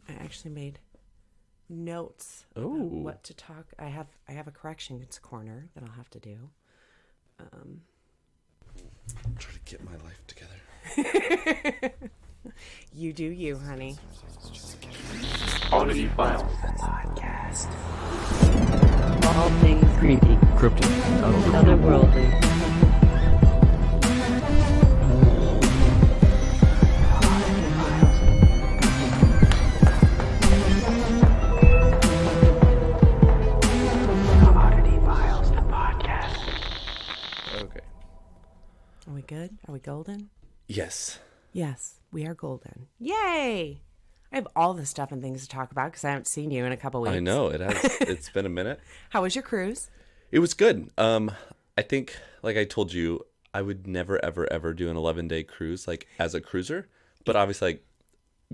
I actually made notes about what to talk. I have a corrections corner that I'll have to do. I'm trying to get my life together. You do you, honey. Oddity Files podcast. All things creepy, Cryptic, otherworldly. Oddity Files the podcast. Okay. Are we good? Are we golden? Yes. Yes, we are golden. Yay! I have all the stuff and things to talk about because I haven't seen you in a couple weeks. I know it has. It's been a minute. How was your cruise? It was good. I think, like I told you, I would never, ever, ever do an 11-day cruise, like as a cruiser. But obviously, like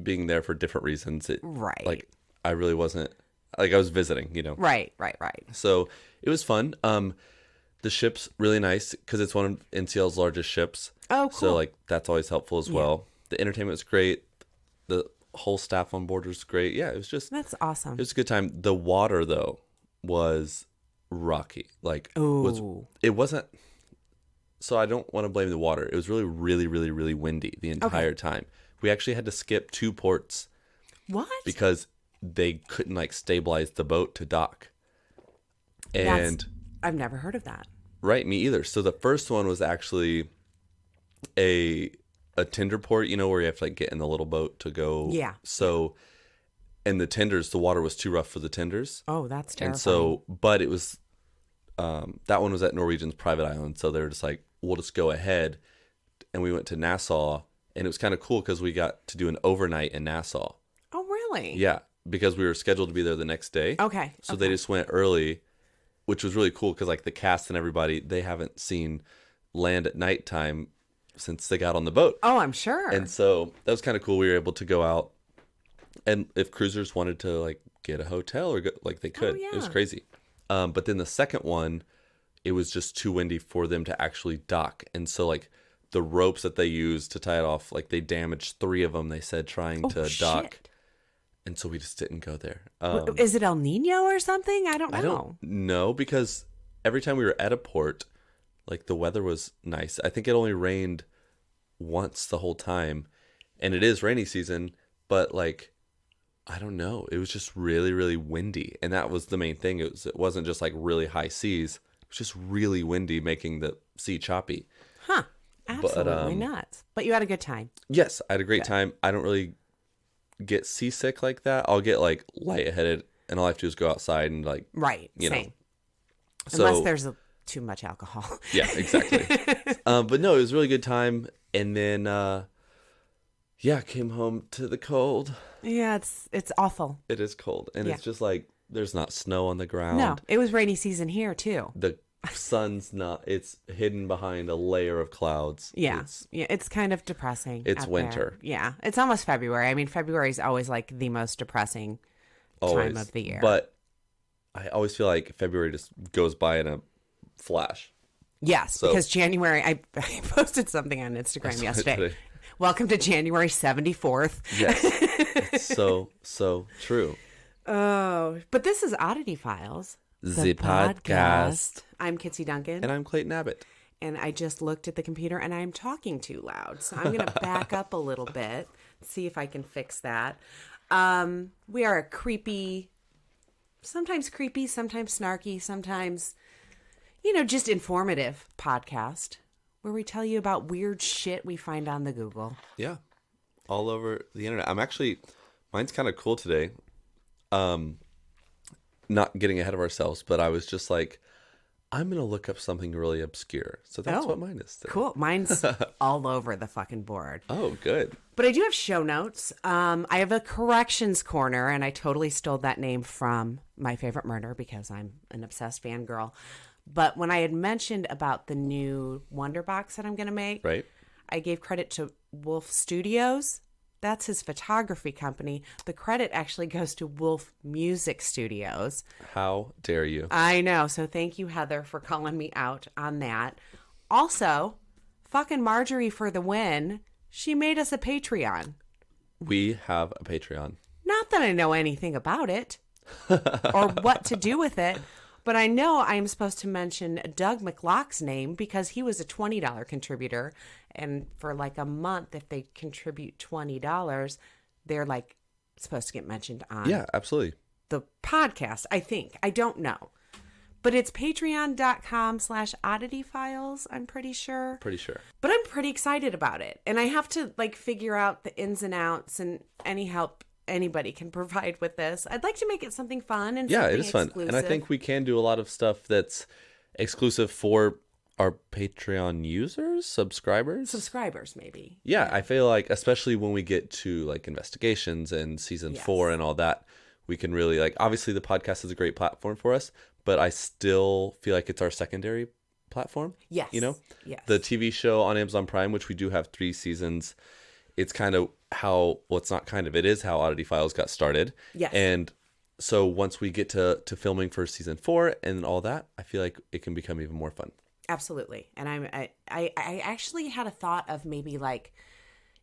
being there for different reasons, Right. Like I really wasn't. Like I was visiting, you know. Right. So it was fun. The ship's really nice because it's one of NCL's largest ships. Oh, cool. So like that's always helpful as well. The entertainment was great. The whole staff on board was great. Yeah, it was just That's awesome. It was a good time. The water though was rocky. Like it wasn't. So I don't want to blame the water. It was really, really, really, really windy the entire time. We actually had to skip 2 ports. What? Because they couldn't like stabilize the boat to dock. And I've never heard of that. right, me either. So the first one was actually a tender port, you know, where you have to like get in the little boat to go. Yeah. So, and the tenders, the water was too rough for the tenders. Oh, that's terrifying. And so, but it was, that one was at Norwegian's private island. So they were just like, we'll just go ahead. And we went to Nassau, and it was kind of cool because we got to do an overnight in Nassau. Oh, really? Yeah. Because we were scheduled to be there the next day. Okay. So they just went early, which was really cool because like the cast and everybody, they haven't seen land at nighttime since they got on the boat. Oh, I'm sure. And so that was kind of cool. We were able to go out, and if cruisers wanted to like get a hotel or go, like they could. yeah. It was crazy. But then the second one, it was just too windy for them to actually dock. And so like the ropes that they used to tie it off, like they damaged 3 of them, they said, trying to dock. Shit. And so we just didn't go there. Is it El Nino or something? I don't know. I don't know, because every time we were at a port, like the weather was nice. I think it only rained once the whole time, and it is rainy season, but like, I don't know. It was just really, really windy, and that was the main thing. It wasn't just like really high seas. It was just really windy, making the sea choppy. Huh. Absolutely nuts. But you had a good time. Yes, I had a great time. I don't really get seasick like that. I'll get like lightheaded, and all I have to do is go outside and like you know. So, unless there's too much alcohol. Yeah, exactly. But no, it was a really good time. And then came home to the cold. Yeah, it's awful. It is cold, and Yeah. it's just like there's not snow on the ground. No, it was rainy season here too. The sun's not. It's hidden behind a layer of clouds. Yeah, it's kind of depressing. It's out winter. there. Yeah, it's almost February. I mean, February is always like the most depressing time of the year. But I always feel like February just goes by in a flash. Yes, because January, I posted something on Instagram yesterday. Welcome to January 74th. Yes, it's so true. Oh, but this is Oddity Files, The podcast. I'm Kitsie Duncan. And I'm Clayton Abbott. And I just looked at the computer and I'm talking too loud. So I'm going to back up a little bit, see if I can fix that. We are a sometimes creepy, sometimes snarky, sometimes, just informative podcast where we tell you about weird shit we find on the Google. Yeah. All over the internet. Mine's kind of cool today. Not getting ahead of ourselves, but I was just like, I'm going to look up something really obscure. So that's what mine is today. Cool. Mine's all over the fucking board. Oh, good. But I do have show notes. I have a corrections corner, and I totally stole that name from My Favorite Murder because I'm an obsessed fangirl. But when I had mentioned about the new Wonder Box that I'm going to make, right, I gave credit to Wolfe Studios. That's his photography company. The credit actually goes to Wolfe Music Studios. How dare you? I know. So thank you, Heather, for calling me out on that. Also, fucking Marjorie for the win. She made us a Patreon. We have a Patreon. Not that I know anything about it or what to do with it, but I know I'm supposed to mention Doug McLock's name because he was a $20 contributor. And for like a month, if they contribute $20, they're like supposed to get mentioned on Yeah, absolutely. the podcast, I think. I don't know. But it's patreon.com/oddityfiles, I'm pretty sure. Pretty sure. But I'm pretty excited about it. And I have to like figure out the ins and outs and any help anybody can provide with this. I'd like to make it something fun and Yeah, something it is fun. exclusive. And I think we can do a lot of stuff that's exclusive for our Patreon users, subscribers, maybe. Yeah, I feel like especially when we get to like investigations and season 4 and all that, we can really like, obviously the podcast is a great platform for us, but I still feel like it's our secondary platform. Yes. You know? Yes. The TV show on Amazon Prime, which we do have 3 seasons, it's kind of how, well, it's not kind of, it is how Oddity Files got started. Yes. And so once we get to filming for season 4 and all that, I feel like it can become even more fun. Absolutely. And I actually had a thought of maybe like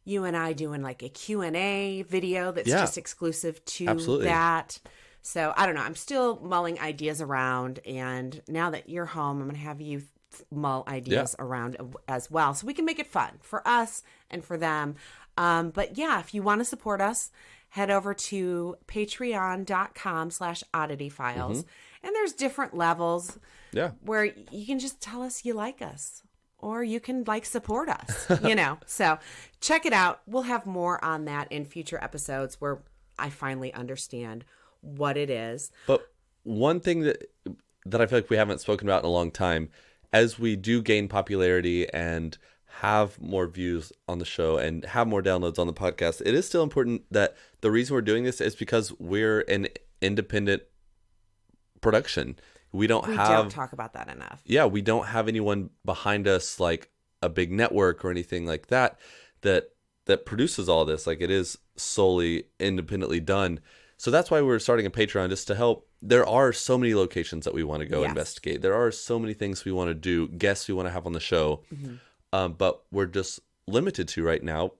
you and I doing like a Q&A video that's just exclusive to that. So I don't know. I'm still mulling ideas around. And now that you're home, I'm going to have you mull ideas around as well. So we can make it fun for us and for them. But yeah, if you want to support us, head over to patreon.com/oddityfiles. And there's different levels where you can just tell us you like us or you can like support us, you know. So check it out. We'll have more on that in future episodes where I finally understand what it is. But one thing that I feel like we haven't spoken about in a long time, as we do gain popularity and have more views on the show and have more downloads on the podcast, it is still important that the reason we're doing this is because we're an independent production. We don't talk about that enough. Yeah, we don't have anyone behind us like a big network or anything like that produces all this. Like, it is solely independently done. So that's why we're starting a Patreon, just to help. There are so many locations that we want to go investigate. There are so many things we want to do, guests we want to have on the show. But we're just limited to right now,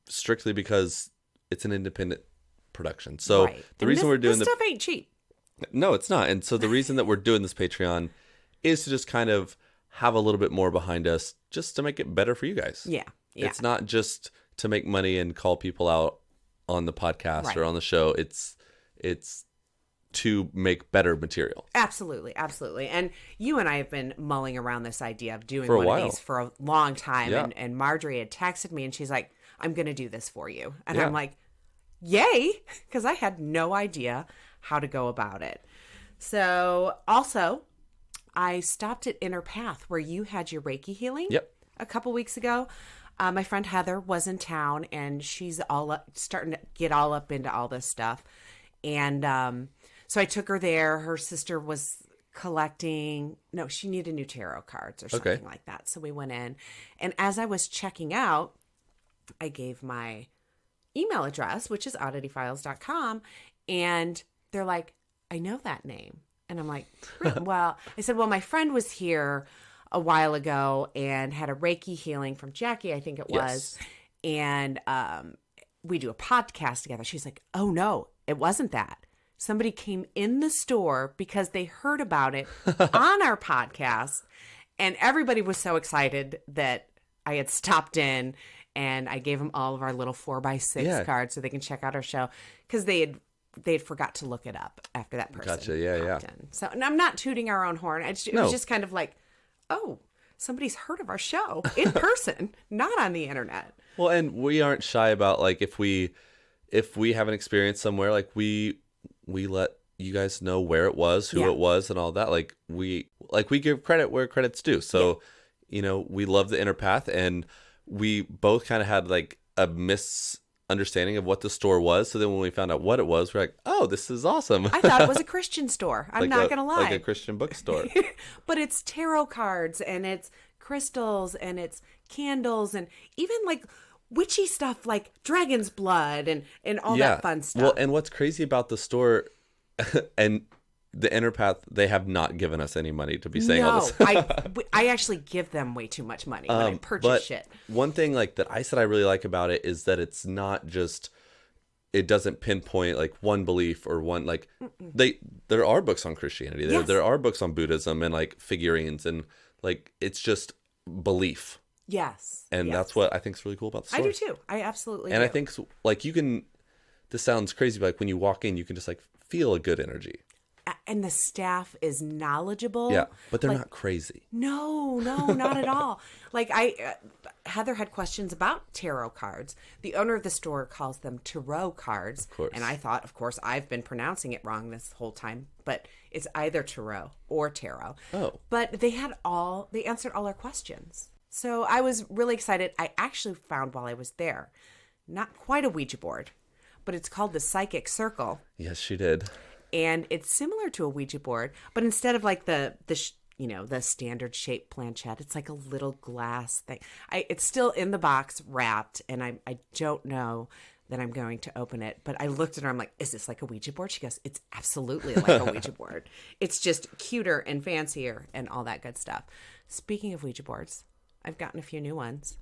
strictly because it's an independent production. So the reason we're doing this stuff ain't cheap. No, it's not. And so the reason that we're doing this Patreon is to just kind of have a little bit more behind us, just to make it better for you guys. Yeah. It's not just to make money and call people out on the podcast or on the show. It's to make better material. Absolutely. And you and I have been mulling around this idea of doing one of these for a long time. Yeah. And Marjorie had texted me and she's like, I'm going to do this for you. And I'm like, yay, because I had no idea how to go about it. So also, I stopped at Inner Path where you had your Reiki healing a couple weeks ago. My friend Heather was in town and she's starting to get all up into all this stuff. And so I took her there. Her sister was collecting. No, she needed new tarot cards or something like that. So we went in. And as I was checking out, I gave my email address, which is oddityfiles.com. And they're like, I know that name. And I'm like, really? Well, I said, well, my friend was here a while ago and had a Reiki healing from Jackie, I think it was. And we do a podcast together. She's like, oh, no, it wasn't that. Somebody came in the store because they heard about it on our podcast. And everybody was so excited that I had stopped in and I gave them all of our little 4x6 cards so they can check out our show because they'd forgot to look it up after that person. Gotcha. Yeah. In. So, and I'm not tooting our own horn. It was just kind of like, oh, somebody's heard of our show in person, not on the internet. Well, and we aren't shy about like if we have an experience somewhere, like we let you guys know where it was, who it was, and all that. Like we give credit where credit's due. So, you know, we love the Inner Path, and we both kind of had like a misunderstanding of what the store was. So then when we found out what it was, we're like, oh, this is awesome. I thought it was a Christian store. I'm not going to lie. Like a Christian bookstore. But it's tarot cards and it's crystals and it's candles and even like witchy stuff like dragon's blood and all that fun stuff. Well, and what's crazy about the store and the Inner Path, they have not given us any money to be saying all this. I actually give them way too much money when I purchase shit. One thing like that I said I really like about it is that it's not just it doesn't pinpoint like one belief or one like there are books on Christianity. There are books on Buddhism and like figurines and like it's just belief. Yes. And that's what I think is really cool about the store. I do too. I absolutely and do. I think like you can, this sounds crazy, but like when you walk in, you can just like feel a good energy. And the staff is knowledgeable. Yeah, but they're not crazy. No, not at all. Like Heather had questions about tarot cards. The owner of the store calls them tarot cards. Of course. And I thought, of course, I've been pronouncing it wrong this whole time, but it's either tarot or tarot. Oh. But they answered all our questions. So I was really excited. I actually found while I was there, not quite a Ouija board, but it's called the Psychic Circle. Yes, she did. And it's similar to a Ouija board, but instead of like the standard shaped planchette, it's like a little glass thing. It's still in the box wrapped, and I don't know that I'm going to open it. But I looked at her, I'm like, is this like a Ouija board? She goes, it's absolutely like a Ouija board. It's just cuter and fancier and all that good stuff. Speaking of Ouija boards, I've gotten a few new ones.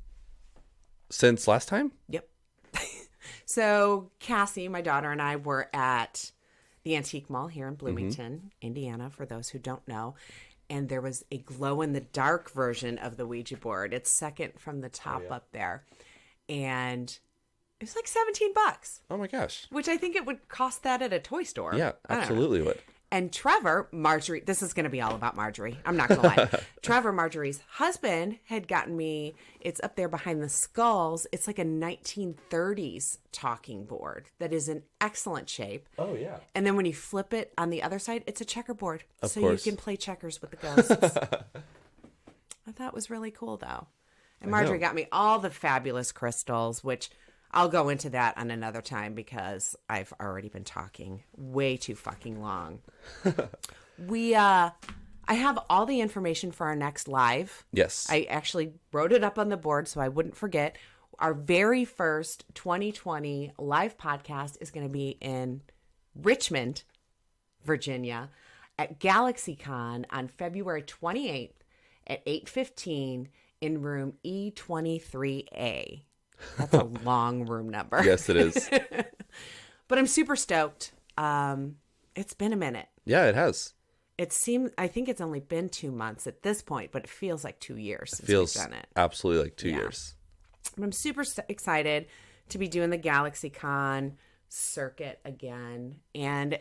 Since last time? Yep. So Cassie, my daughter, and I were at the Antique Mall here in Bloomington, Indiana, for those who don't know. And there was a glow-in-the-dark version of the Ouija board. It's second from the top up there. And it was like $17. Oh, my gosh. Which I think it would cost that at a toy store. Yeah, absolutely would. And Trevor, Marjorie, this is going to be all about Marjorie. I'm not going to lie. Trevor, Marjorie's husband, had gotten me, it's up there behind the skulls. It's like a 1930s talking board that is in excellent shape. Oh, yeah. And then when you flip it on the other side, it's a checkerboard. Of so course. you can play checkers with the ghosts. I thought it was really cool, though. And Marjorie got me all the fabulous crystals, which I'll go into that on another time because I've already been talking way too fucking long. I have all the information for our next live. Yes. I actually wrote it up on the board so I wouldn't forget. Our very first 2020 live podcast is going to be in Richmond, Virginia at Galaxycon on February 28th at 8:15 in room E23A. That's a long room number. Yes, it is. But I'm super stoked. It's been a minute. Yeah, it has. I think it's only been 2 months at this point, but it feels like 2 years since Feels we've done it. absolutely like 2 years. But I'm super excited to be doing the Galaxycon circuit again. And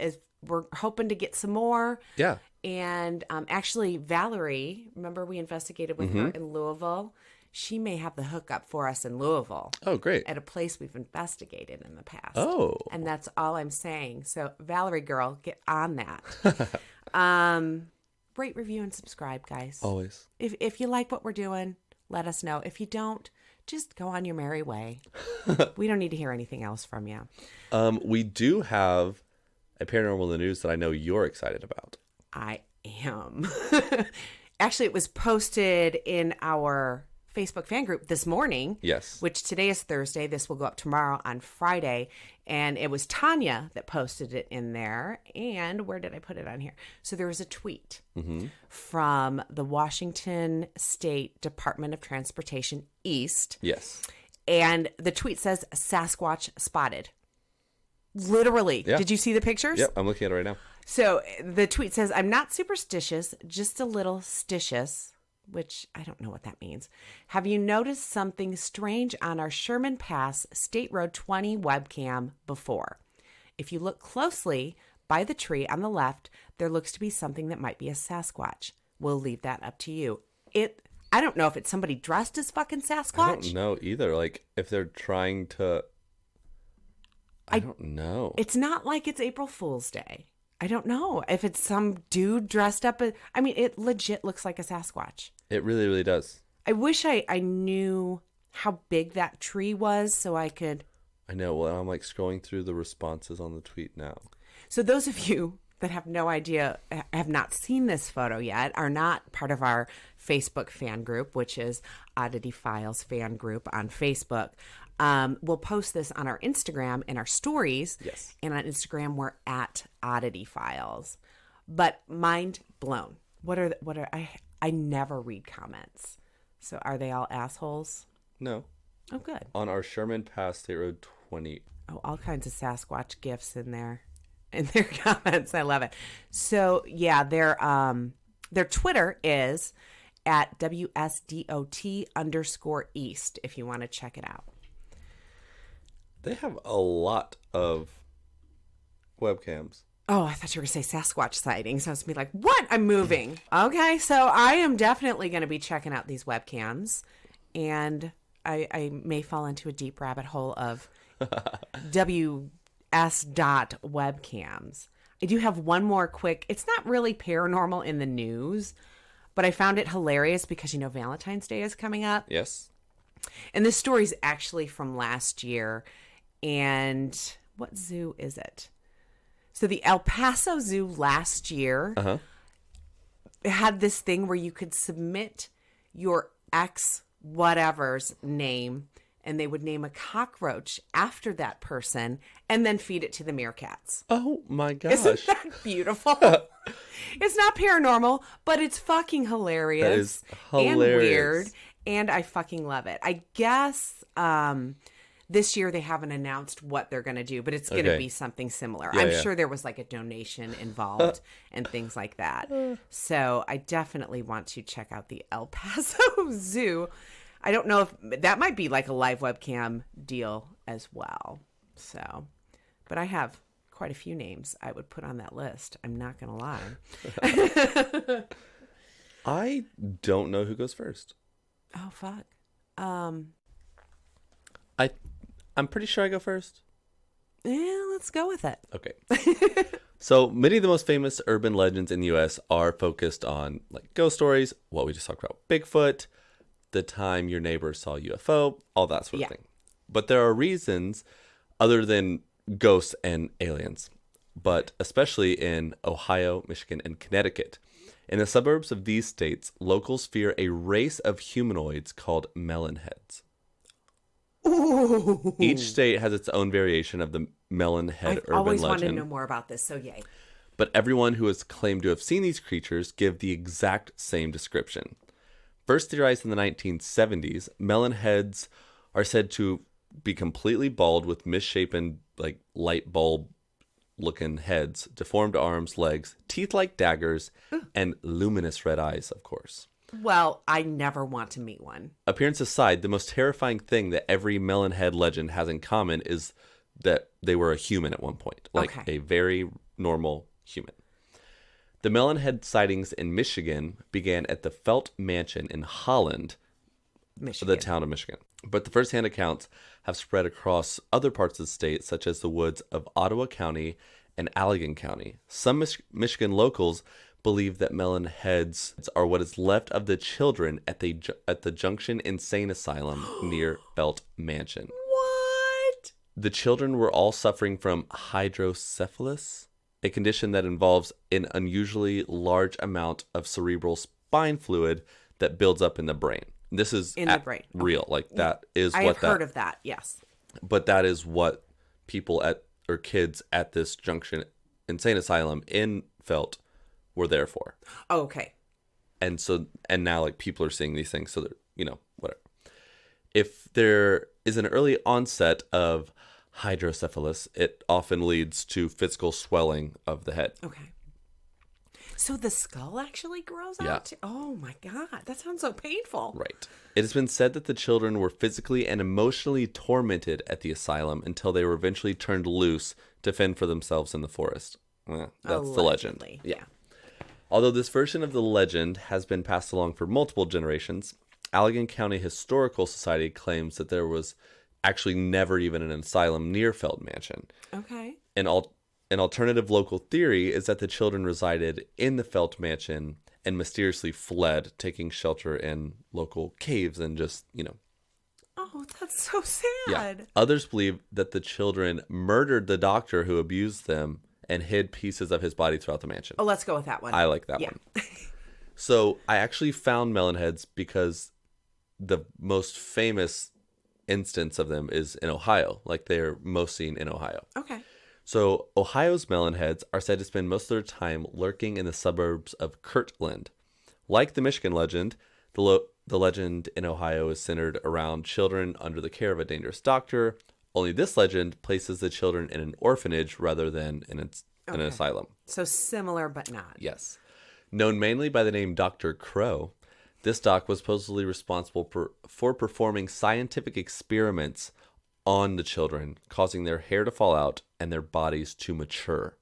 we're hoping to get some more. Yeah. And actually, Valerie, remember we investigated with her in Louisville? She may have the hookup for us in Louisville. Oh, great. At a place we've investigated in the past. Oh. And that's all I'm saying. So, Valerie girl, get on that. Rate, review, and subscribe, guys. Always. If you like what we're doing, let us know. If you don't, just go on your merry way. We don't need to hear anything else from you. We do have a paranormal in the news that I know you're excited about. I am. Actually, it was posted in our Facebook fan group this morning. Yes. Which today is Thursday. This will go up tomorrow on Friday. And it was Tanya that posted it in there. And where did I put it on here? So there was a tweet from the Washington State Department of Transportation East. Yes. And the tweet says, Sasquatch spotted. Literally. Yeah. Did you see the pictures? Yep, I'm looking at it right now. So the tweet says, I'm not superstitious, just a little stitious, which I don't know what that means. Have you noticed something strange on our Sherman Pass State Road 20 webcam before? If you look closely by the tree on the left, there looks to be something that might be a Sasquatch. We'll leave that up to you. I don't know if it's somebody dressed as fucking Sasquatch. I don't know either. Like, if they're trying to... I don't know. It's not like it's April Fool's Day. I don't know if it's some dude dressed up. I mean, it legit looks like a Sasquatch. It really, really does. I wish I knew how big that tree was so I could... I know. Well, I'm like scrolling through the responses on the tweet now. So those of you that have no idea, have not seen this photo yet, are not part of our Facebook fan group, which is Oddity Files fan group on Facebook. We'll post this on our Instagram and our stories. Yes. And on Instagram, we're at Oddity Files. But mind blown. I never read comments. So are they all assholes? No. Oh, good. On our Sherman Pass State Road 20. Oh, all kinds of Sasquatch gifs in there, in their comments. I love it. So yeah, their Twitter is at WSDOT_East if you want to check it out. They have a lot of webcams. Oh, I thought you were going to say Sasquatch sightings. I was going to be like, what? I'm moving. Okay, so I am definitely going to be checking out these webcams. And I may fall into a deep rabbit hole of webcams. I do have one more quick. It's not really paranormal in the news, but I found it hilarious because, Valentine's Day is coming up. Yes. And this story's actually from last year. And what zoo is it? So the El Paso Zoo last year had this thing where you could submit your ex whatever's name, and they would name a cockroach after that person and then feed it to the meerkats. Oh my gosh. Isn't that beautiful? It's not paranormal, but it's fucking hilarious. That is hilarious. And weird. And I fucking love it. I guess this year they haven't announced what they're going to do, but it's going to be something similar. Yeah, I'm sure there was like a donation involved and things like that. So I definitely want to check out the El Paso Zoo. I don't know if that might be like a live webcam deal as well. So, but I have quite a few names I would put on that list. I'm not going to lie. I don't know who goes first. Oh, fuck. I'm pretty sure I go first. Yeah, let's go with it. Okay. So many of the most famous urban legends in the U.S. are focused on like ghost stories, what we just talked about, Bigfoot, the time your neighbor saw a UFO, all that sort of thing. But there are reasons other than ghosts and aliens, but especially in Ohio, Michigan, and Connecticut. In the suburbs of these states, locals fear a race of humanoids called Mellon Heads. Ooh. Each state has its own variation of the Mellon Head I've urban always legend. wanted to know more about this, so yay. But everyone who has claimed to have seen these creatures give the exact same description. First theorized in the 1970s, Mellon Heads are said to be completely bald with misshapen, like light bulb looking heads, deformed arms, legs, teeth like daggers, and luminous red eyes, of course. Well, I never want to meet one. Appearance aside, the most terrifying thing that every Mellon Head legend has in common is that they were a human at one point, like a very normal human. The Mellon Head sightings in Michigan began at the Felt Mansion in Holland, the town of Michigan. But the first-hand accounts have spread across other parts of the state, such as the woods of Ottawa County and Allegan County. Some Michigan locals believe that Mellon Heads are what is left of the children at the Junction Insane Asylum near Felt Mansion. What? The children were all suffering from hydrocephalus, a condition that involves an unusually large amount of cerebral spine fluid that builds up in the brain. This is in the brain. Real. Like that is I what have heard of that, yes. But that is what people or kids at this Junction Insane Asylum in Felt were there for. Oh, okay. And now like people are seeing these things, so they're, whatever. If there is an early onset of hydrocephalus, it often leads to physical swelling of the head. Okay. So the skull actually grows out too? Oh my God, that sounds so painful. Right. It has been said that the children were physically and emotionally tormented at the asylum until they were eventually turned loose to fend for themselves in the forest. That's Allegedly. the legend. Yeah. Although this version of the legend has been passed along for multiple generations, Allegan County Historical Society claims that there was actually never even an asylum near Felt Mansion. Okay. An alternative local theory is that the children resided in the Felt Mansion and mysteriously fled, taking shelter in local caves and just, Oh, that's so sad. Yeah. Others believe that the children murdered the doctor who abused them and hid pieces of his body throughout the mansion. Oh, let's go with that one. I like that one. So I actually found Mellon Heads because the most famous instance of them is in Ohio. Like they're most seen in Ohio. Okay. So Ohio's Mellon Heads are said to spend most of their time lurking in the suburbs of Kirtland. Like the Michigan legend, the legend in Ohio is centered around children under the care of a dangerous doctor, Only this legend places the children in an orphanage rather than in an asylum. So similar, but not. Yes. Known mainly by the name Dr. Crow, this doc was supposedly responsible for performing scientific experiments on the children, causing their hair to fall out and their bodies to mature.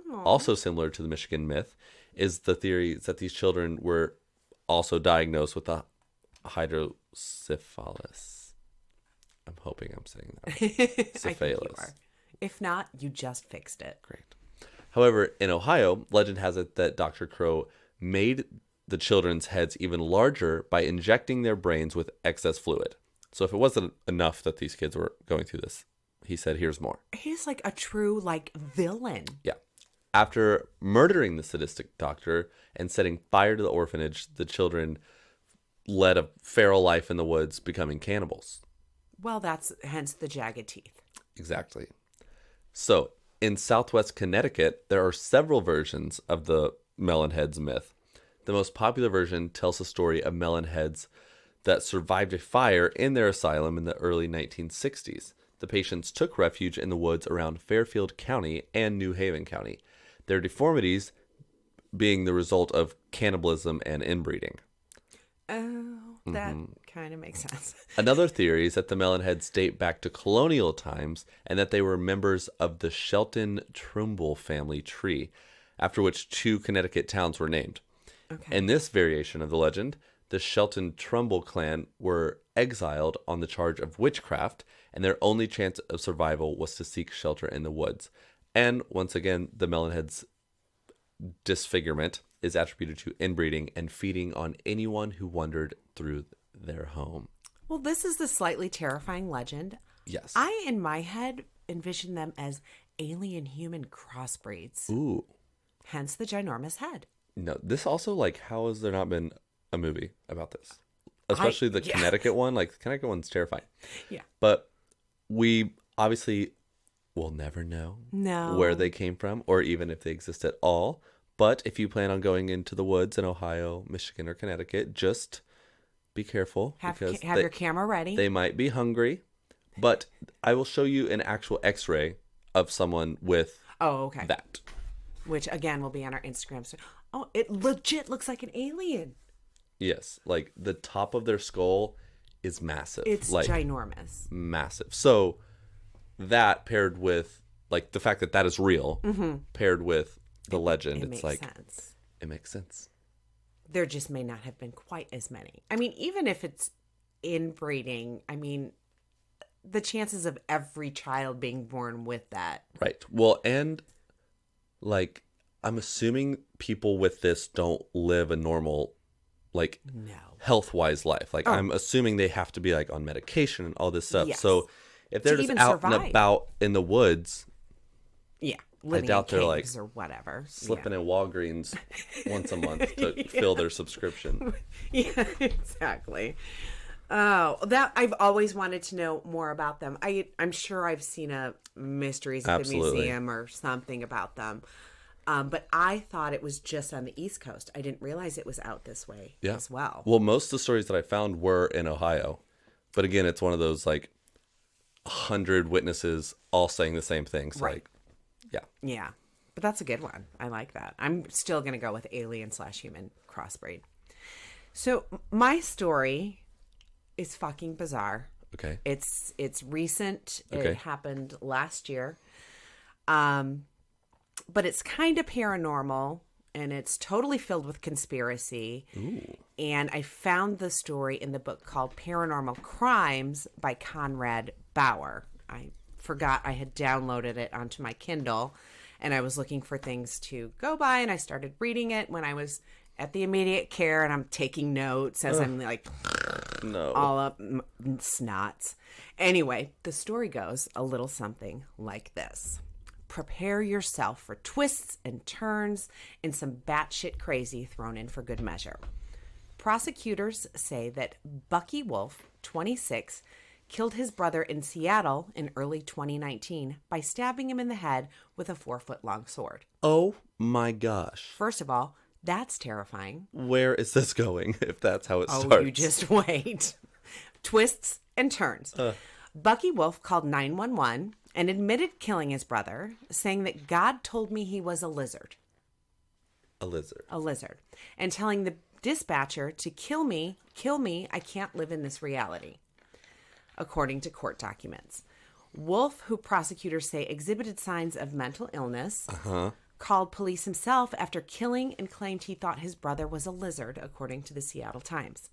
Aww. Also similar to the Michigan myth is the theory that these children were also diagnosed with a hydrocephalus. I'm hoping I'm saying that. I think you Cephalus. are. If not, you just fixed it. Great. However, in Ohio, legend has it that Dr. Crow made the children's heads even larger by injecting their brains with excess fluid. So if it wasn't enough that these kids were going through this, he said, here's more. He's like a true, villain. Yeah. After murdering the sadistic doctor and setting fire to the orphanage, the children led a feral life in the woods, becoming cannibals. Well, that's hence the jagged teeth. Exactly. So, in southwest Connecticut, there are several versions of the Mellon Heads myth. The most popular version tells the story of Mellon Heads that survived a fire in their asylum in the early 1960s. The patients took refuge in the woods around Fairfield County and New Haven County, their deformities being the result of cannibalism and inbreeding. Oh, that kind of makes sense. Another theory is that the Mellon Heads date back to colonial times and that they were members of the Shelton-Trumbull family tree, after which 2 Connecticut towns were named. Okay. In this variation of the legend, the Shelton-Trumbull clan were exiled on the charge of witchcraft, and their only chance of survival was to seek shelter in the woods. And once again, the Mellon Heads' disfigurement is attributed to inbreeding and feeding on anyone who wandered through their home. Well, this is the slightly terrifying legend. Yes. I, in my head, envision them as alien-human crossbreeds. Ooh. Hence the ginormous head. No, this also, how has there not been a movie about this? Especially the Connecticut one. The Connecticut one's terrifying. Yeah. But we obviously will never know where they came from or even if they exist at all. But if you plan on going into the woods in Ohio, Michigan, or Connecticut, just be careful. Have your camera ready. They might be hungry. But I will show you an actual x-ray of someone with that. Which, again, will be on our Instagram. Oh, it legit looks like an alien. Yes. The top of their skull is massive. It's ginormous. Massive. So that paired with, the fact that that is real, paired with the legend, it makes sense. It makes sense. There just may not have been quite as many. I mean, even if it's inbreeding, the chances of every child being born with that. Right. Well, and I'm assuming people with this don't live a normal, health-wise life. I'm assuming they have to be on medication and all this stuff. Yes. So if they're just out and about in the woods, living I doubt in they're caves or whatever. Slipping in Walgreens once a month to fill their subscription. Yeah, exactly. Oh, that I've always wanted to know more about them. I'm sure I've seen a Mysteries at the Museum or something about them. But I thought it was just on the East Coast. I didn't realize it was out this way as well. Well, most of the stories that I found were in Ohio. But again, it's one of those 100 witnesses all saying the same things. Right. Yeah. But that's a good one. I like that. I'm still going to go with alien/human crossbreed. So my story is fucking bizarre. Okay. It's recent. Okay. It happened last year. But it's kind of paranormal and it's totally filled with conspiracy. Ooh. And I found the story in the book called Paranormal Crimes by Conrad Bauer. I forgot I had downloaded it onto my Kindle and I was looking for things to go by and I started reading it when I was at the immediate care and I'm taking notes as I'm all up snots. Anyway, the story goes a little something like this. Prepare yourself for twists and turns and some batshit crazy thrown in for good measure. Prosecutors say that Buckey Wolfe, 26, killed his brother in Seattle in early 2019 by stabbing him in the head with a 4-foot-long sword. Oh my gosh. First of all, that's terrifying. Where is this going if that's how it starts? Oh, you just wait. Twists and turns. Buckey Wolfe called 911 and admitted killing his brother, saying that God told me he was a lizard. A lizard. A lizard. And telling the dispatcher to kill me, I can't live in this reality, according to court documents. Wolfe, who prosecutors say exhibited signs of mental illness, called police himself after killing and claimed he thought his brother was a lizard, according to the Seattle Times.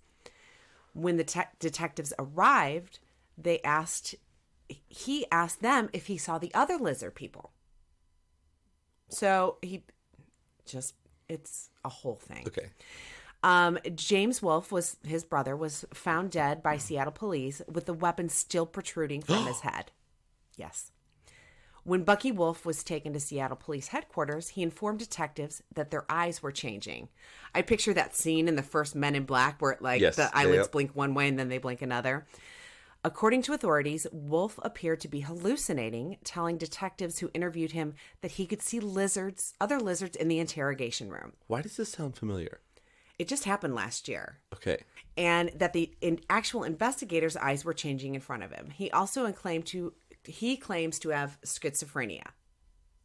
When the detectives arrived, he asked them if he saw the other lizard people. So it's a whole thing. Okay. James Wolfe, his brother, was found dead by Seattle police with the weapon still protruding from his head. Yes. When Buckey Wolfe was taken to Seattle police headquarters, he informed detectives that their eyes were changing. I picture that scene in the first Men in Black where the eyelids blink one way and then they blink another. According to authorities, Wolfe appeared to be hallucinating, telling detectives who interviewed him that he could see other lizards in the interrogation room. Why does this sound familiar? It just happened last year. Okay. And that the actual investigators' eyes were changing in front of him. He also claims to have schizophrenia.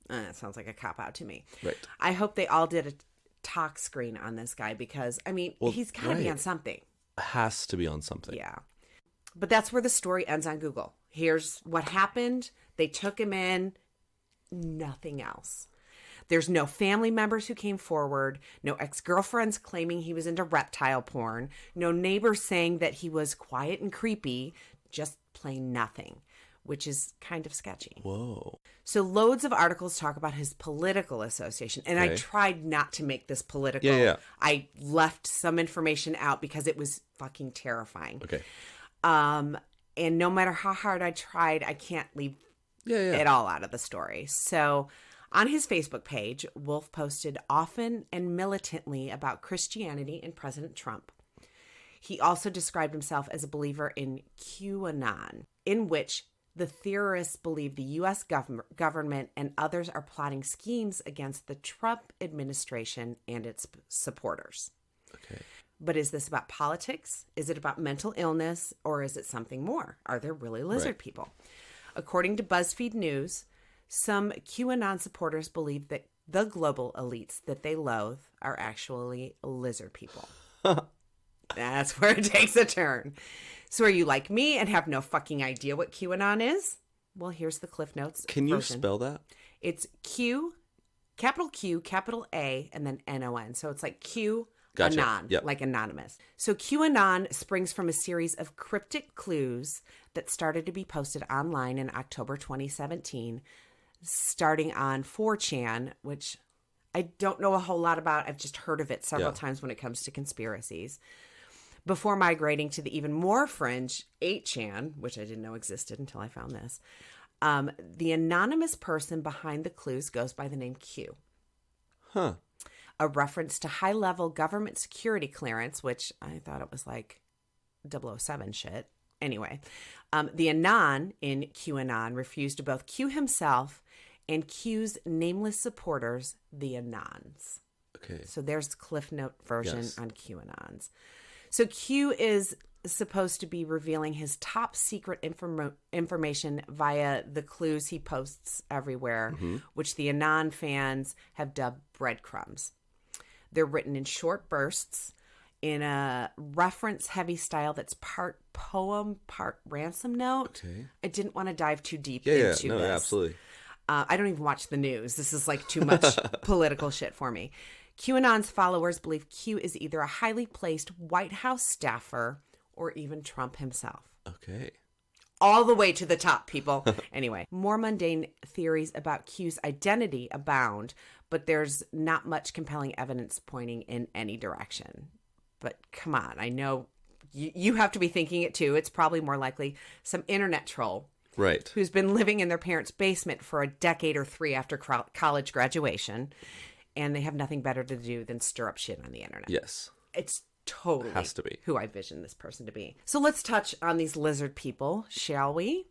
That sounds like a cop-out to me. Right. I hope they all did a tox screen on this guy because, he's got to be on something. Has to be on something. Yeah. But that's where the story ends on Google. Here's what happened. They took him in. Nothing else. There's no family members who came forward, no ex-girlfriends claiming he was into reptile porn, no neighbors saying that he was quiet and creepy, just plain nothing, which is kind of sketchy. Whoa. So loads of articles talk about his political association, and I tried not to make this political. Yeah. I left some information out because it was fucking terrifying. Okay. And no matter how hard I tried, I can't leave it all out of the story. So on his Facebook page, Wolfe posted often and militantly about Christianity and President Trump. He also described himself as a believer in QAnon, in which the theorists believe the U.S. government and others are plotting schemes against the Trump administration and its supporters. Okay. But is this about politics? Is it about mental illness? Or is it something more? Are there really lizard people? According to BuzzFeed News, some QAnon supporters believe that the global elites that they loathe are actually lizard people. That's where it takes a turn. So are you like me and have no fucking idea what QAnon is? Well, here's the Cliff Notes Can you version. spell that? It's Q, capital A, and then N-O-N. So it's like Q. Gotcha. Anon, Yep. like anonymous. So QAnon springs from a series of cryptic clues that started to be posted online in October 2017, starting on 4chan, which I don't know a whole lot about. I've just heard of it several times when it comes to conspiracies. Before migrating to the even more fringe 8chan, which I didn't know existed until I found this. The anonymous person behind the clues goes by the name Q. Huh. A reference to high-level government security clearance, which I thought it was like 007 shit. Anyway, the Anon in QAnon refused to both Q himself and Q's nameless supporters, the Anons. Okay. So there's the Cliff Note version on QAnons. So Q is supposed to be revealing his top secret information via the clues he posts everywhere, which the Anon fans have dubbed breadcrumbs. They're written in short bursts in a reference-heavy style that's part poem, part ransom note. Okay. I didn't want to dive too deep Yeah, into no, this. absolutely. I don't even watch the news. This is like too much political shit for me. QAnon's followers believe Q is either a highly placed White House staffer or even Trump himself. Okay. All the way to the top, people. Anyway, more mundane theories about Q's identity abound, but there's not much compelling evidence pointing in any direction. But come on, I know you have to be thinking it too. It's probably more likely some internet troll. Right. Who's been living in their parents' basement for a decade or three after college graduation, and they have nothing better to do than stir up shit on the internet. Yes. It's totally has to be who I vision this person to be. So let's touch on these lizard people, shall we?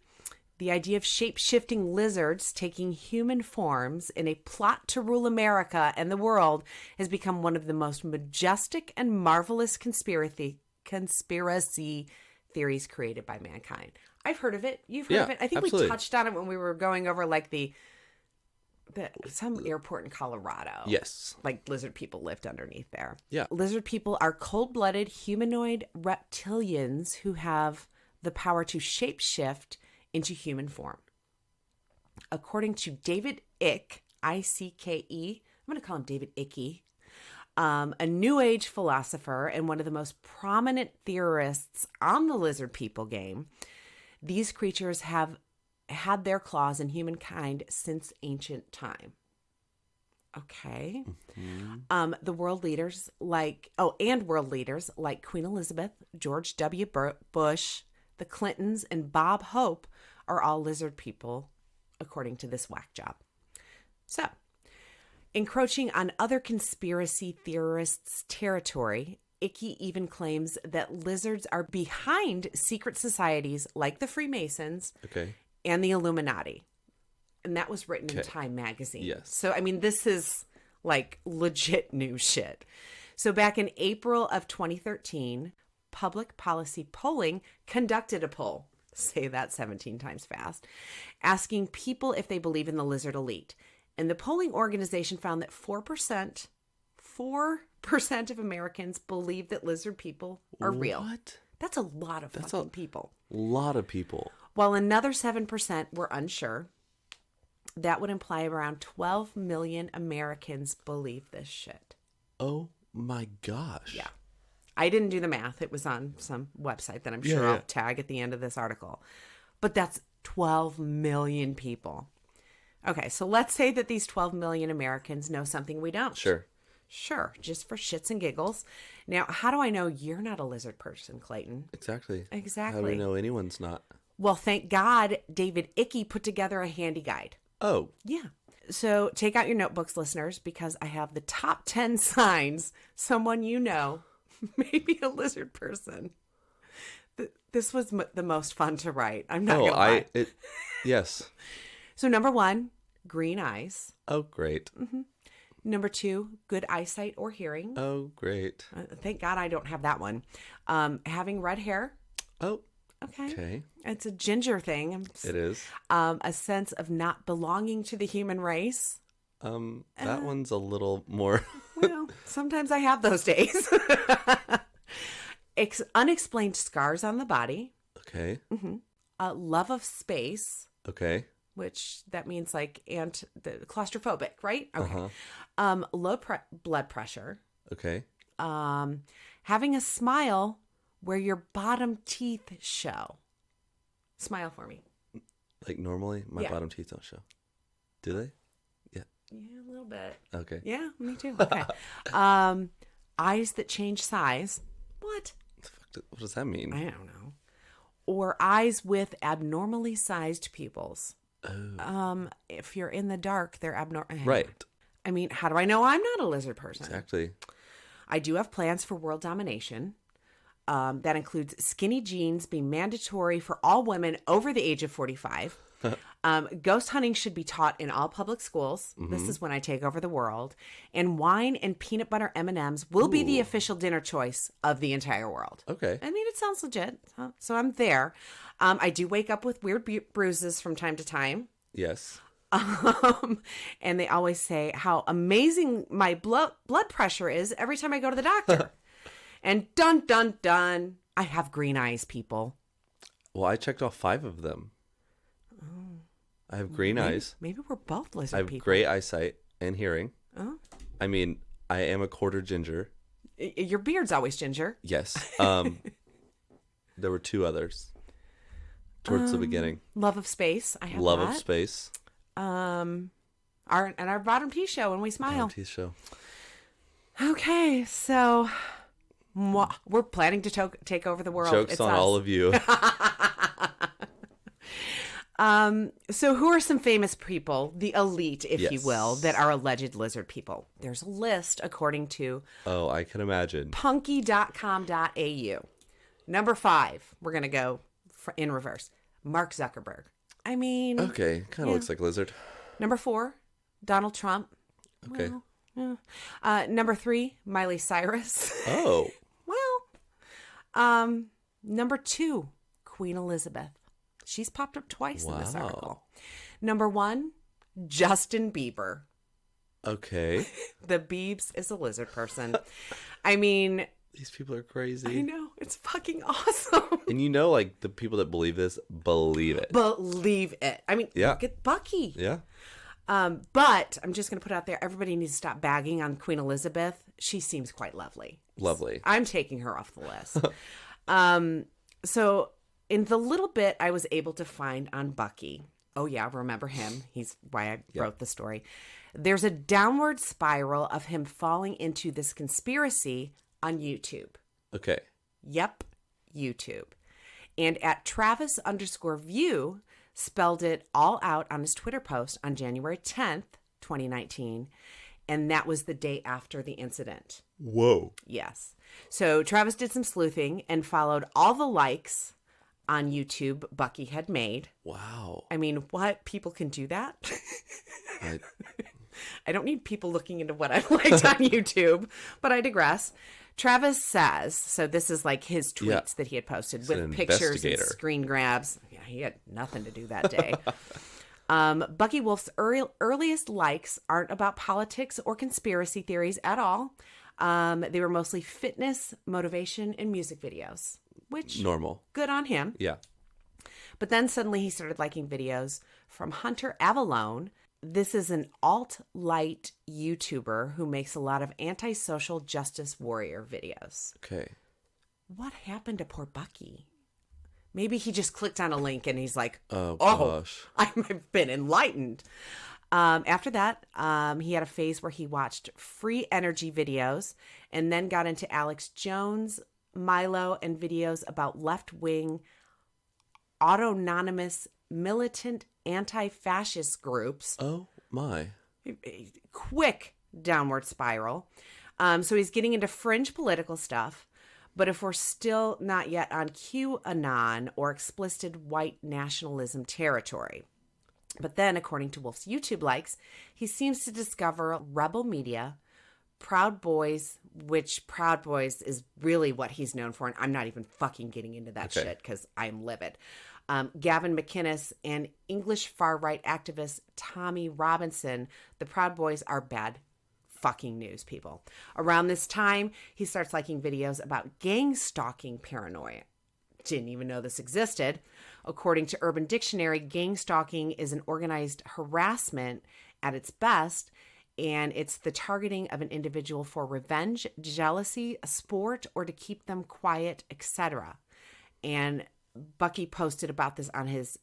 The idea of shape-shifting lizards taking human forms in a plot to rule America and the world has become one of the most majestic and marvelous conspiracy theories created by mankind. I've heard of it. You've heard Yeah, of it. I think absolutely. we touched on it when we were going over like some airport in Colorado. Yes. Like lizard people lived underneath there. Yeah. Lizard people are cold-blooded humanoid reptilians who have the power to shapeshift into human form. According to David Icke, I-C-K-E, I'm going to call him David Icke, a New Age philosopher and one of the most prominent theorists on the lizard people game. These creatures have had their claws in humankind since ancient time. Okay. The world leaders like Queen Elizabeth, George W. Bush, the Clintons, and Bob Hope are all lizard people, according to this whack job. So, encroaching on other conspiracy theorists' territory, Icky even claims that lizards are behind secret societies like the Freemasons and the Illuminati. And that was written in Time magazine. Yes. So, I mean, this is like legit new shit. So back in April of 2013, Public Policy Polling conducted a poll, say that 17 times fast, asking people if they believe in the lizard elite. And the polling organization found that 4% of Americans believe that lizard people are real. What? That's a lot of fucking people. A lot of people. While another 7% were unsure. That would imply around 12 million Americans believe this shit. Oh my gosh. Yeah. I didn't do the math. It was on some website that I'm sure I'll tag at the end of this article. But that's 12 million people. Okay, so let's say that these 12 million Americans know something we don't. Sure, just for shits and giggles. Now, how do I know you're not a lizard person, Clayton? Exactly. Exactly. How do we know anyone's not? Well, thank God David Icke put together a handy guide. Oh. Yeah. So take out your notebooks, listeners, because I have the top 10 signs someone you know may be a lizard person. This was the most fun to write. I'm not going to lie. Yes. So number 1, green eyes. Oh, great. Mm-hmm. Number 2, good eyesight or hearing. Oh, great. Thank God I don't have that one. Having red hair. Oh. Okay. It's a ginger thing. It is. A sense of not belonging to the human race. That one's a little more. Well, sometimes I have those days. Unexplained scars on the body. Okay. Mm-hmm. Love of space. Okay. Which that means like claustrophobic, right? Okay. Uh-huh. Low blood pressure. Okay. Having a smile where your bottom teeth show. Smile for me. Like normally, my bottom teeth don't show. Do they? Yeah. Yeah, a little bit. Okay. Yeah, me too. Okay. Eyes that change size. What? What does that mean? I don't know. Or eyes with abnormally sized pupils. Oh. If you're in the dark, they're abnormal. Right. I mean, how do I know I'm not a lizard person? Exactly. I do have plans for world domination. That includes skinny jeans being mandatory for all women over the age of 45. Ghost hunting should be taught in all public schools. Mm-hmm. This is when I take over the world. And wine and peanut butter M&Ms will be the official dinner choice of the entire world. Okay. I mean, it sounds legit. So I'm there. I do wake up with weird bruises from time to time. Yes. And they always say how amazing my blood pressure is every time I go to the doctor. And dun, dun, dun, I have green eyes, people. Well, I checked off 5 of them. I have green eyes. Maybe we're both lizard I have people. great eyesight and hearing. Oh. I mean, I am a quarter ginger. Your beard's always ginger. Yes. There were 2 others towards the beginning. Love of space. I have Love that. of space. Our bottom teeth show when we smile. Bottom teeth show. Okay, so we're planning to take over the world. Joke's on all of you. So who are some famous people, the elite, if you will, Yes. that are alleged lizard people? There's a list according to Oh, I can imagine. punky.com.au. Number 5, we're going to go in reverse. Mark Zuckerberg. I mean, Okay, kind of looks like lizard. Number 4, Donald Trump. Okay. Well, yeah. Number 3, Miley Cyrus. Oh, Well, number 2, Queen Elizabeth. She's popped up twice in this Wow. article. Number 1, Justin Bieber. Okay. The Biebs is a lizard person. I mean, These people are crazy. I know. It's fucking awesome. And you know, like, the people that believe this, believe it. Believe it. I mean, Yeah. look at Bucky. Yeah. But I'm just going to put out there, everybody needs to stop bagging on Queen Elizabeth. She seems quite lovely. Lovely. I'm taking her off the list. So in the little bit I was able to find on Bucky, oh yeah, remember him. He's why I wrote the story. There's a downward spiral of him falling into this conspiracy on YouTube. Okay. Yep, YouTube. And at Travis_View spelled it all out on his Twitter post on January 10th, 2019. And that was the day after the incident. Whoa. Yes. So Travis did some sleuthing and followed all the likes on YouTube Bucky had made. Wow. I mean, what? People can do that? I don't need people looking into what I've liked on YouTube, but I digress. Travis says, so this is like his tweets that he had posted He's with an pictures and investigator. screen grabs. Yeah, he had nothing to do that day. Buckey Wolfe's earliest likes aren't about politics or conspiracy theories at all. They were mostly fitness, motivation, and music videos, which Normal. good on him. Yeah. But then suddenly he started liking videos from Hunter Avallone. This is an alt-light YouTuber who makes a lot of anti-social justice warrior videos. Okay. What happened to poor Bucky? Maybe he just clicked on a link and he's like, Oh, gosh. I've been enlightened. After that, he had a phase where he watched free energy videos and then got into Alex Jones, Milo, and videos about left-wing, autonomous, militant, anti-fascist groups. Oh, my. Quick downward spiral. So he's getting into fringe political stuff. But if we're still not yet on QAnon or explicit white nationalism territory. But then, according to Wolfe's YouTube likes, he seems to discover rebel media, Proud Boys, which Proud Boys is really what he's known for. And I'm not even fucking getting into that shit because I'm livid. Gavin McInnes and English far-right activist Tommy Robinson, the Proud Boys are bad fucking news, people. Around this time, he starts liking videos about gang stalking paranoia. Didn't even know this existed. According to Urban Dictionary, gang stalking is an organized harassment at its best, and it's the targeting of an individual for revenge, jealousy, a sport, or to keep them quiet, etc. And Bucky posted about this on his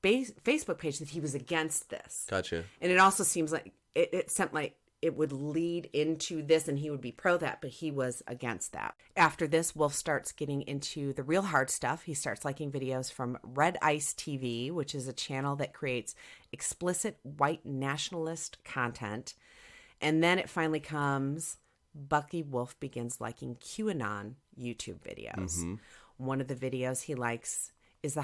Facebook page that he was against this. Gotcha. And it also seems like it sent like it would lead into this and he would be pro that, but he was against that. After this, Wolfe starts getting into the real hard stuff. He starts liking videos from Red Ice TV, which is a channel that creates explicit white nationalist content. And then it finally comes, Buckey Wolfe begins liking QAnon YouTube videos. Mm-hmm. One of the videos he likes is the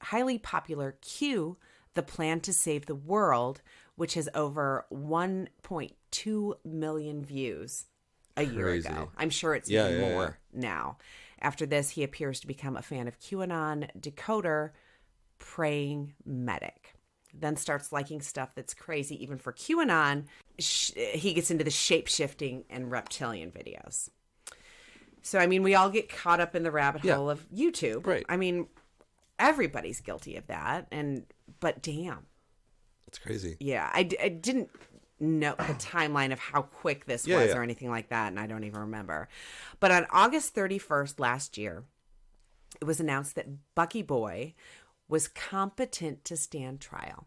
highly popular Q, The Plan to Save the World, which has over 1.2 million views a year ago. I'm sure it's even more now. After this, he appears to become a fan of QAnon decoder, praying medic. Then starts liking stuff that's crazy even for QAnon. He gets into the shape-shifting and reptilian videos. So, I mean, we all get caught up in the rabbit hole of YouTube. Right. I mean, everybody's guilty of that. But damn. That's crazy. Yeah, I didn't know the timeline of how quick this was or anything like that, and I don't even remember. But on August 31st last year, it was announced that Bucky Boy was competent to stand trial.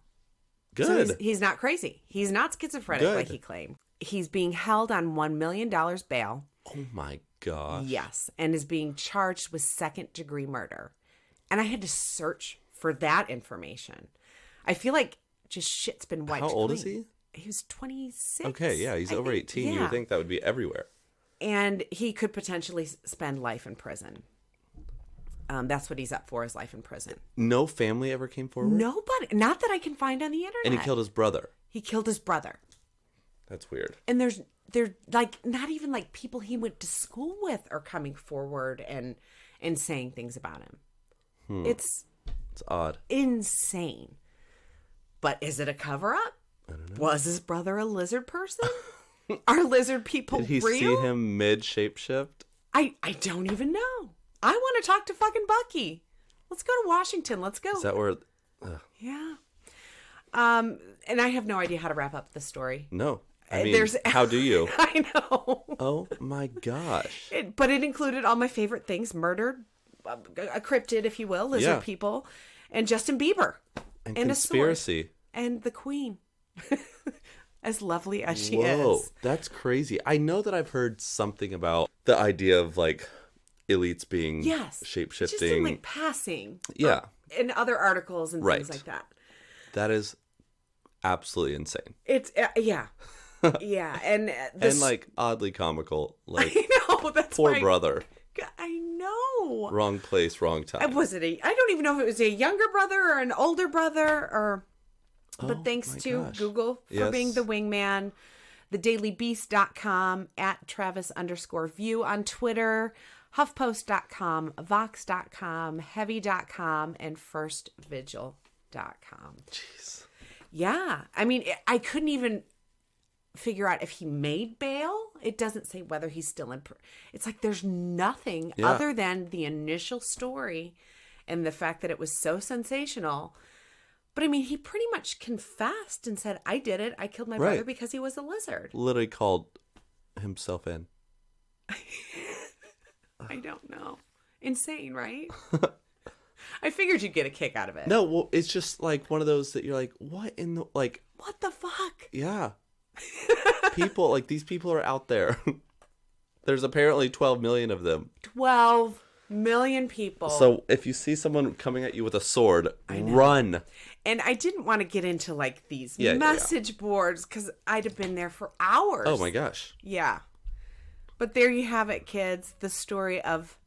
Good. So he's not crazy. He's not schizophrenic like he claimed. He's being held on $1 million bail. Oh, my gosh. Yes, and is being charged with second-degree murder. And I had to search for that information. I feel like just shit's been wiped clean. How old is he? He was 26. Okay, yeah, he's over 18. You would think that would be everywhere. And he could potentially spend life in prison. That's what he's up for, is life in prison. No family ever came forward? Nobody. Not that I can find on the internet. And he killed his brother. He killed his brother. That's weird. And there's like not even like people he went to school with are coming forward and saying things about him. It's It's odd. Insane. But is it a cover-up? I don't know. Was his brother a lizard person? Are lizard people Did he real? see him mid-shapeshift? I don't even know. I want to talk to fucking Bucky. Let's go to Washington. Let's go. Is that where... Yeah. And I have no idea how to wrap up the story. No. I mean, how do you? I know. Oh my gosh. But it included all my favorite things. Murdered, a cryptid, if you will, lizard people, and Justin Bieber. And a conspiracy. sword, and the queen. As lovely as she Whoa, is. that's crazy. I know that I've heard something about the idea of like elites being shape-shifting. Just in like passing. Yeah. In other articles and things like that. That is absolutely insane. It's, yeah. Yeah. And like oddly comical. Like, I know. That's poor brother. I know. Wrong place, wrong time. I don't even know if it was a younger brother or an older brother or... But thanks to Google for being the wingman, thedailybeast.com, @Travis_view on Twitter, HuffPost.com, Vox.com, Heavy.com, and FirstVigil.com. Jeez. Yeah. I mean, I couldn't even figure out if he made bail. It doesn't say whether he's still in. It's like there's nothing other than the initial story and the fact that it was so sensational. But I mean, he pretty much confessed and said, I did it. I killed my brother because he was a lizard. Literally called himself in. I don't know. Insane, right? I figured you'd get a kick out of it. No, well, it's just like one of those that you're like, what in the, like. What the fuck? Yeah. People, like these people are out there. There's apparently 12 million of them. 12 million people. So if you see someone coming at you with a sword, run. And I didn't want to get into like these message boards because I'd have been there for hours. Oh my gosh. Yeah. But there you have it, kids. The story of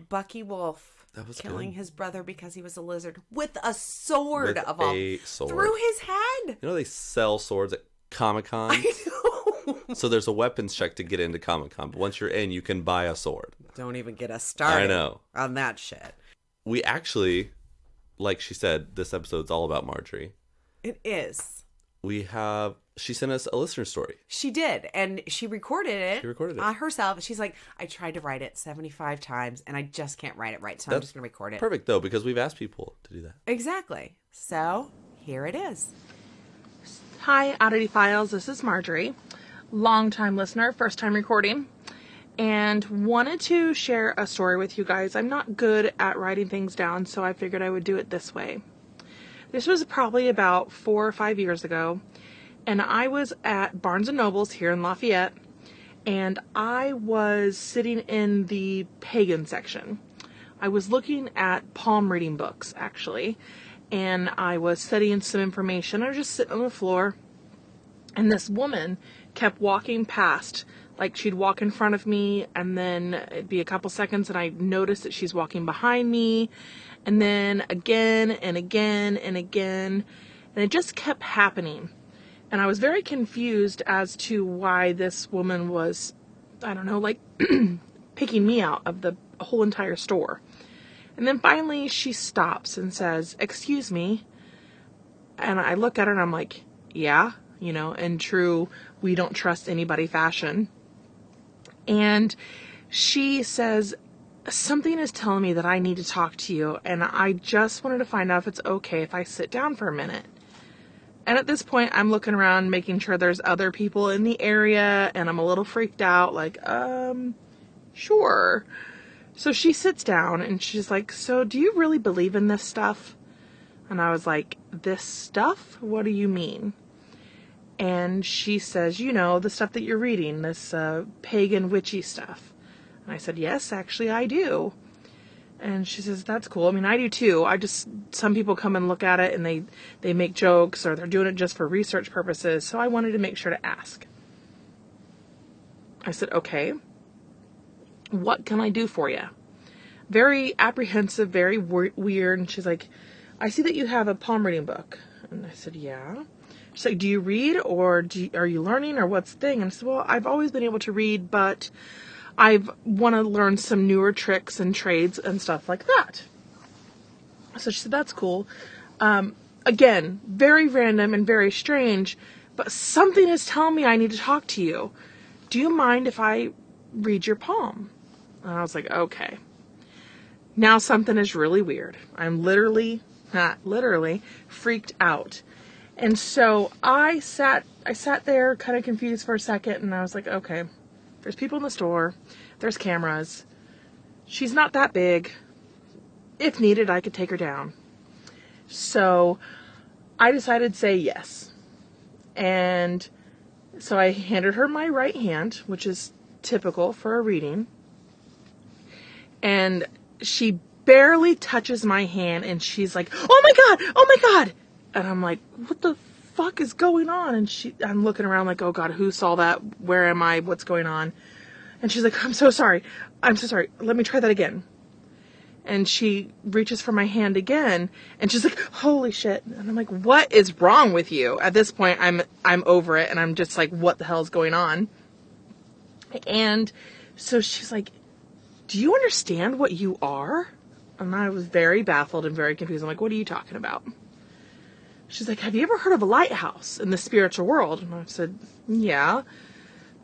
Buckey Wolfe killing his brother because he was a lizard with a sword through his head. You know they sell swords at Comic-Con? I know. So there's a weapons check to get into Comic-Con. But once you're in, you can buy a sword. Don't even get us started. I know. On that shit. We actually, like she said, this episode's all about Marjorie. It is. She sent us a listener story. She did. And she recorded it. Herself. She's like, I tried to write it 75 times and I just can't write it right. So I'm just going to record it. Perfect, though, because we've asked people to do that. Exactly. So here it is. Hi, Oddity Files. This is Marjorie. Long-time listener, first-time recording. And wanted to share a story with you guys. I'm not good at writing things down, so I figured I would do it this way. This was probably about 4 or 5 years ago, and I was at Barnes & Noble's here in Lafayette, and I was sitting in the pagan section. I was looking at palm reading books, actually, and I was studying some information. I was just sitting on the floor, and this woman kept walking past. Like, she'd walk in front of me, and then it'd be a couple seconds, and I noticed that she's walking behind me, and then again, and again, and again, and it just kept happening. And I was very confused as to why this woman was, I don't know, like, picking me out of the whole entire store. And then finally, she stops and says, "Excuse me," and I look at her, and I'm like, yeah, you know, in true, we don't trust anybody fashion. And she says, "Something is telling me that I need to talk to you, and I just wanted to find out if it's okay if I sit down for a minute." And at this point, I'm looking around, making sure there's other people in the area, and I'm a little freaked out, like, sure. So she sits down, and she's like, "So do you really believe in this stuff?" And I was like, "This stuff? What do you mean?" And she says, "You know, the stuff that you're reading, this pagan witchy stuff." And I said, "Yes, actually I do." And she says, "That's cool. I mean, I do too. Some people come and look at it and they make jokes or they're doing it just for research purposes. So I wanted to make sure to ask." I said, "Okay, what can I do for you?" Very apprehensive, very weird. And she's like, "I see that you have a palm reading book." And I said, "Yeah." She's like, "Do you read or are you learning or what's the thing?" And I said, "Well, I've always been able to read, but I want to learn some newer tricks and trades and stuff like that." So she said, that's cool. Again, very random and very strange, but something is telling me I need to talk to you. Do you mind if I read your palm? And I was like, okay. Now something is really weird. I'm literally, not literally, freaked out. And so I sat there kind of confused for a second, and I was like, okay, there's people in the store, there's cameras. She's not that big. If needed, I could take her down. So I decided to say yes. And so I handed her my right hand, which is typical for a reading. And she barely touches my hand, and she's like, oh my God, oh my God. And I'm like, what the fuck is going on? And I'm looking around like, oh God, who saw that? Where am I? What's going on? And she's like, I'm so sorry. I'm so sorry. Let me try that again. And she reaches for my hand again, and she's like, holy shit. And I'm like, what is wrong with you? At this point, I'm over it, and I'm just like, what the hell is going on? And so she's like, do you understand what you are? And I was very baffled and very confused. I'm like, what are you talking about? She's like, have you ever heard of a lighthouse in the spiritual world? And I said, yeah.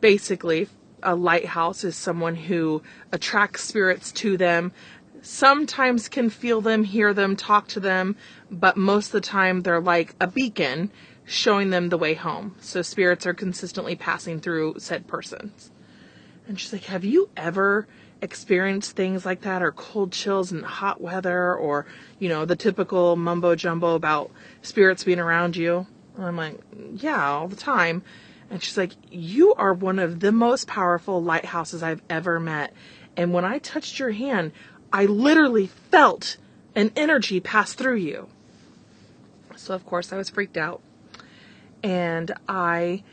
Basically, a lighthouse is someone who attracts spirits to them, sometimes can feel them, hear them, talk to them, but most of the time they're like a beacon showing them the way home. So spirits are consistently passing through said persons. And she's like, have you ever experienced things like that, or cold chills in hot weather, or, you know, the typical mumbo jumbo about spirits being around you? And I'm like, yeah, all the time. And she's like, you are one of the most powerful lighthouses I've ever met. And when I touched your hand, I literally felt an energy pass through you. So of course I was freaked out. And I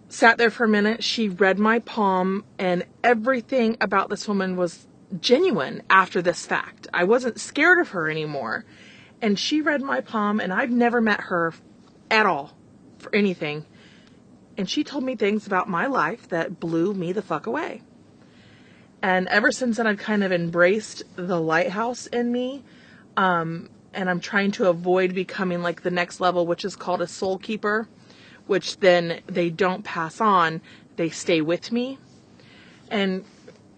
sat there for a minute. She read my palm, and everything about this woman was genuine after this fact. I wasn't scared of her anymore. And she read my palm, and I've never met her at all for anything. And she told me things about my life that blew me the fuck away. And ever since then, I've kind of embraced the lighthouse in me. And I'm trying to avoid becoming like the next level, which is called a soul keeper, which then they don't pass on. They stay with me. And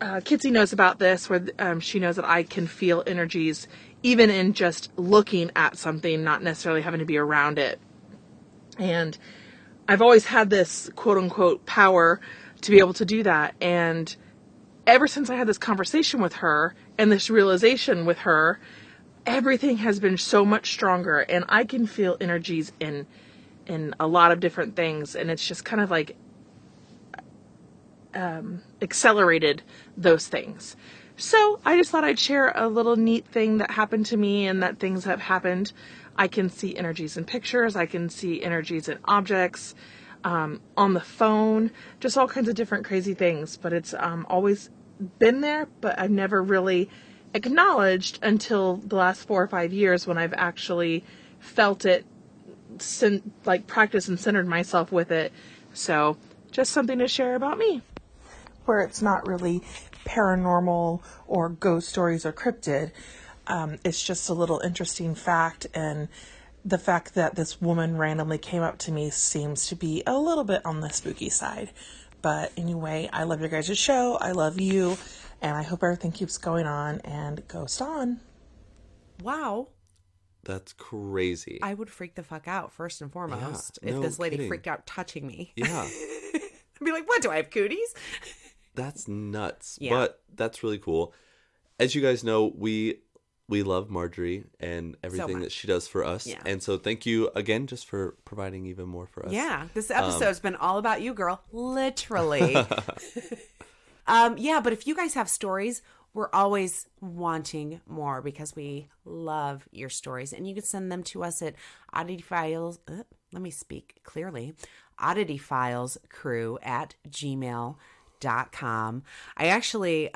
Kitsie knows about this, where she knows that I can feel energies even in just looking at something, not necessarily having to be around it. And I've always had this quote unquote power to be able to do that. And ever since I had this conversation with her and this realization with her, everything has been so much stronger, and I can feel energies in a lot of different things. And it's just kind of like, accelerated those things. So I just thought I'd share a little neat thing that happened to me, and that things have happened. I can see energies in pictures. I can see energies in objects, on the phone, just all kinds of different crazy things. But it's always been there, but I've never really acknowledged until the last 4 or 5 years, when I've actually felt it, like practiced and centered myself with it. So just something to share about me, where it's not really paranormal or ghost stories or cryptid. It's just a little interesting fact, and the fact that this woman randomly came up to me seems to be a little bit on the spooky side. But anyway, I love your guys' show. I love you, and I hope everything keeps going on and goes on. Wow. That's crazy. I would freak the fuck out first and foremost Yeah, if no this lady kidding. freaked out touching me. Yeah. I'd be like, what, do I have cooties? That's nuts. Yeah. But that's really cool. As you guys know, we love Marjorie and everything that she does for us. Yeah. And so thank you again just for providing even more for us. Yeah, this episode's been all about you, girl. Literally. Yeah, but if you guys have stories, we're always wanting more, because we love your stories. And you can send them to us at oddityfiles. Let me speak clearly. oddityfilescrew@gmail.com. I actually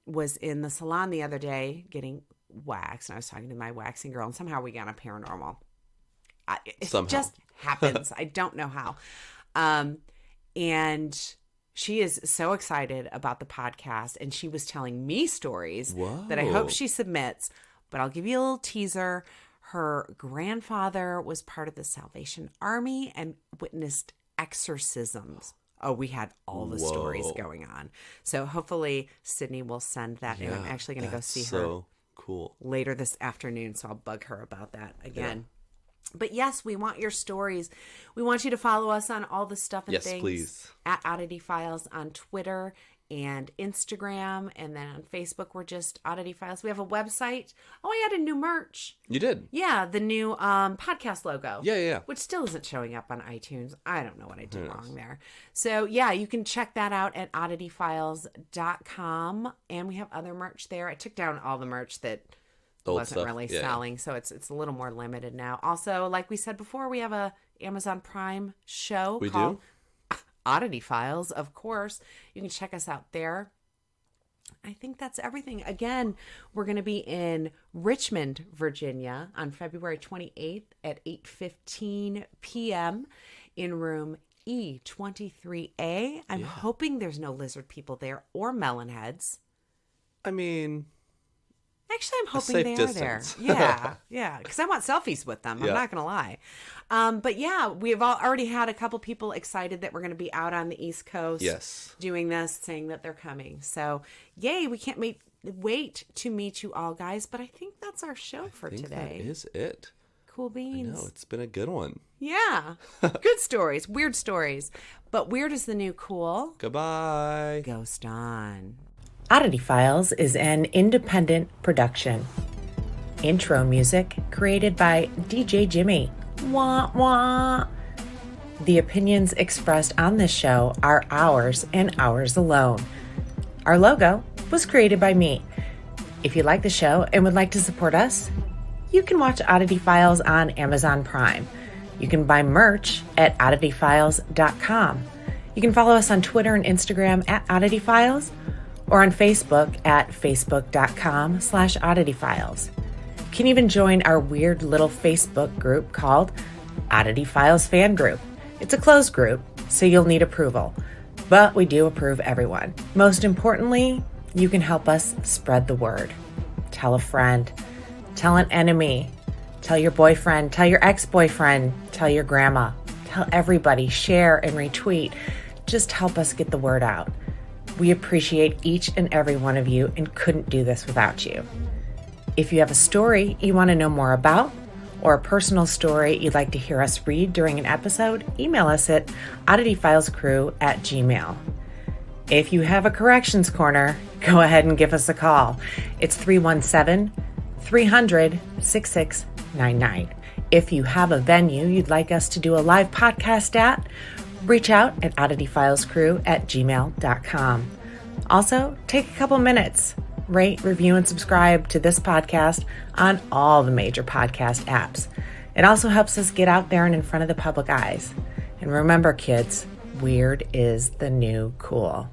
was in the salon the other day getting waxed, and I was talking to my waxing girl, and somehow we got a paranormal. It just happens. I don't know how. And she is so excited about the podcast, and she was telling me stories that I hope she submits. but I'll give you a little teaser. Her grandfather was part of the Salvation Army and witnessed exorcisms. Oh, we had all the stories going on. So hopefully Sydney will send that in. I'm actually going to go see her so cool later this afternoon, so I'll bug her about that again. But yes, we want your stories. We want you to follow us on all the stuff and things. Yes, please. At Oddity Files on Twitter and Instagram. And then on Facebook, we're just Oddity Files. We have a website. Oh, I added new merch. You did? Yeah, the new podcast logo. Yeah. Which still isn't showing up on iTunes. I don't know what I did wrong there. So, yeah, you can check that out at oddityfiles.com. And we have other merch there. I took down all the merch that wasn't really selling, so it's a little more limited now. Also, like we said before, we have a Amazon Prime show called Oddity Files, of course. You can check us out there. I think that's everything. Again, we're going to be in Richmond, Virginia on February 28th at 8:15 p.m. in room E23A. I'm hoping there's no lizard people there or Mellon Heads. I mean, actually, I'm hoping they are there. Yeah, because I want selfies with them. I'm not going to lie. But yeah, we've already had a couple people excited that we're going to be out on the East Coast doing this, saying that they're coming. So, yay, we can't wait to meet you all, guys. But I think that's our show for today. That is it. Cool beans. I know, it's been a good one. Yeah. Good stories. Weird stories. But weird is the new cool. Goodbye. Ghost on. Oddity Files is an independent production. Intro music created by DJ Jimmy. Wah wah. The opinions expressed on this show are ours and ours alone. Our logo was created by me. If you like the show and would like to support us, you can watch Oddity Files on Amazon Prime. You can buy merch at oddityfiles.com. You can follow us on Twitter and Instagram at Oddity Files, or on Facebook at facebook.com/oddityfiles. You can even join our weird little Facebook group called Oddity Files Fan Group. It's a closed group, so you'll need approval. But we do approve everyone. Most importantly, you can help us spread the word. Tell a friend, tell an enemy, tell your boyfriend, tell your ex-boyfriend, tell your grandma, tell everybody, share and retweet. Just help us get the word out. We appreciate each and every one of you and couldn't do this without you. If you have a story you want to know more about, or a personal story you'd like to hear us read during an episode, email us at oddityfilescrew@gmail.com. If you have a corrections corner, go ahead and give us a call. It's 317-300-6699. If you have a venue you'd like us to do a live podcast at, reach out at oddityfilescrew@gmail.com. Also, take a couple minutes, rate, review, and subscribe to this podcast on all the major podcast apps. It also helps us get out there and in front of the public eyes. And remember, kids, weird is the new cool.